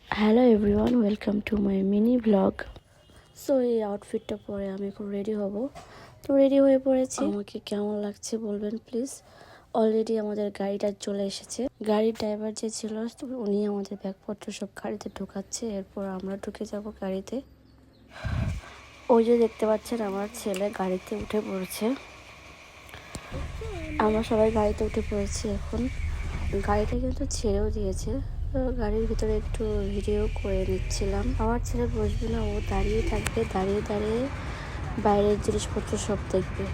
Hello everyone, welcome to my mini blog. So এই আউটফিটটা পরে আমি এখন রেডি হব। তো রেডি হয়ে পড়েছি। আমাকে কেমন লাগছে বলবেন প্লিজ। অলরেডি আমাদের গাড়িটা চলে এসেছে। গাড়ির ড্রাইভার যে ছিল উনি আমাদের ব্যাগপত্র সব গাড়িতে ঢোকাচ্ছে, এরপর আমরা ঢুকে যাব গাড়িতে। ওই যে দেখতে পাচ্ছেন আমার ছেলে গাড়িতে উঠে পড়েছে। আমরা সবাই গাড়িতে উঠে পড়েছি। এখন গাড়িটা কিন্তু ছেড়েও দিয়েছে। তো গাড়ির ভিতরে একটু ভিডিও করে নিচ্ছিলাম। আমার ছেলে বসবে না, ও দাঁড়িয়ে থাকবে, দাঁড়িয়ে দাঁড়িয়ে বাইরের জিনিসপত্র সব দেখবে।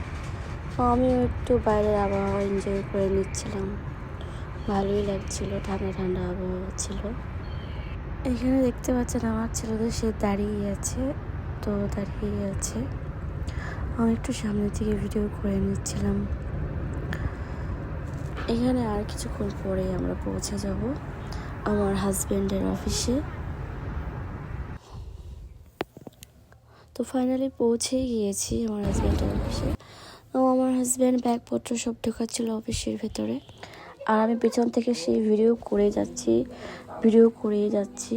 তো আমিও একটু বাইরের আবহাওয়া এনজয় করে নিচ্ছিলাম। ভালোই লাগছিল, ঠান্ডা ঠান্ডা আবহাওয়া ছিল। এখানে দেখতে পাচ্ছেন আমার ছেলেদের সে দাঁড়িয়ে আছে। তো দাঁড়িয়ে আছে, আমি একটু সামনে থেকে ভিডিও করে নিচ্ছিলাম। এখানে আর কিছুক্ষণ পরে আমরা পৌঁছে যাব আমার হাজব্যান্ডের অফিসে। তো ফাইনালি পৌঁছেই গিয়েছি আমার হাজব্যান্ডের অফিসে। আমার হাজব্যান্ড ব্যাগপত্র সব ঢোকাচ্ছিল অফিসের ভেতরে, আর আমি পেছন থেকে সেই ভিডিও করেই যাচ্ছি।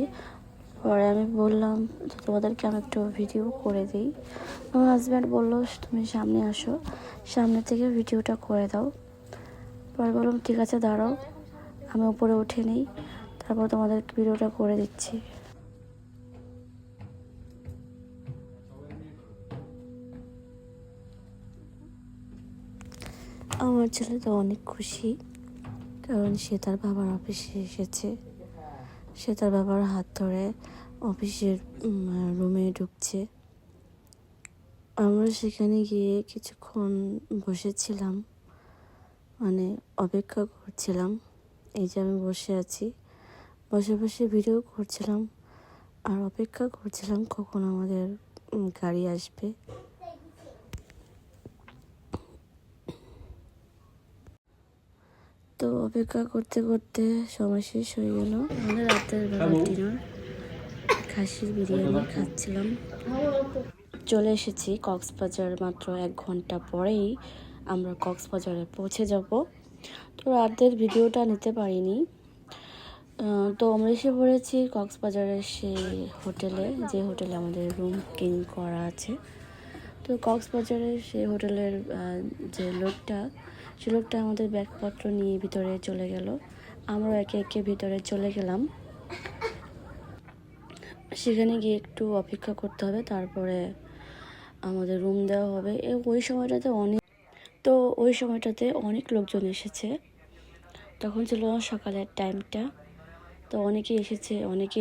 পরে আমি বললাম তোমাদেরকে আমি একটু ভিডিও করে দিই। আমার হাজব্যান্ড বললো তুমি সামনে আসো, সামনে থেকে ভিডিওটা করে দাও। পরে বললাম ঠিক আছে দাঁড়াও, আমি উপরে উঠে নিই, তারপর তোমাদের ভিডিওটা করে দিচ্ছি। আমার ছেলে তো অনেক খুশি, কারণ সে তার বাবার অফিসে এসেছে। সে তার বাবার হাত ধরে অফিসের রুমে ঢুকছে। আমরা সেখানে গিয়ে কিছুক্ষণ বসেছিলাম, মানে অপেক্ষা করছিলাম। এই যে আমি বসে আছি, বসে বসে ভিডিও করছিলাম আর অপেক্ষা করছিলাম কখন আমাদের গাড়ি আসবে। তো অপেক্ষা করতে করতে সময় শেষ হয়ে গেল। আমাদের রাতের বেলা ডিনার, খাসির বিরিয়ানি খাচ্ছিলাম। চলে এসেছি কক্সবাজার, মাত্র 1 ঘন্টা পরেই আমরা কক্সবাজারে পৌঁছে যাব। তো রাতের ভিডিওটা নিতে পারিনি। তো আমরা এসে পড়েছি কক্সবাজারের সেই হোটেলে, যে হোটেলে আমাদের রুম বুকিং করা আছে। তো কক্সবাজারের সেই হোটেলের যে লোকটা আমাদের ব্যাগপত্র নিয়ে ভিতরে চলে গেল। আমরা একে একে ভিতরে চলে গেলাম। সেখানে গিয়ে একটু অপেক্ষা করতে হবে, তারপরে আমাদের রুম দেওয়া হবে। ওই সময়টাতে অনেক লোকজন এসেছে। তখন ছিল সকালের টাইমটা। তো অনেকে এসেছে, অনেকে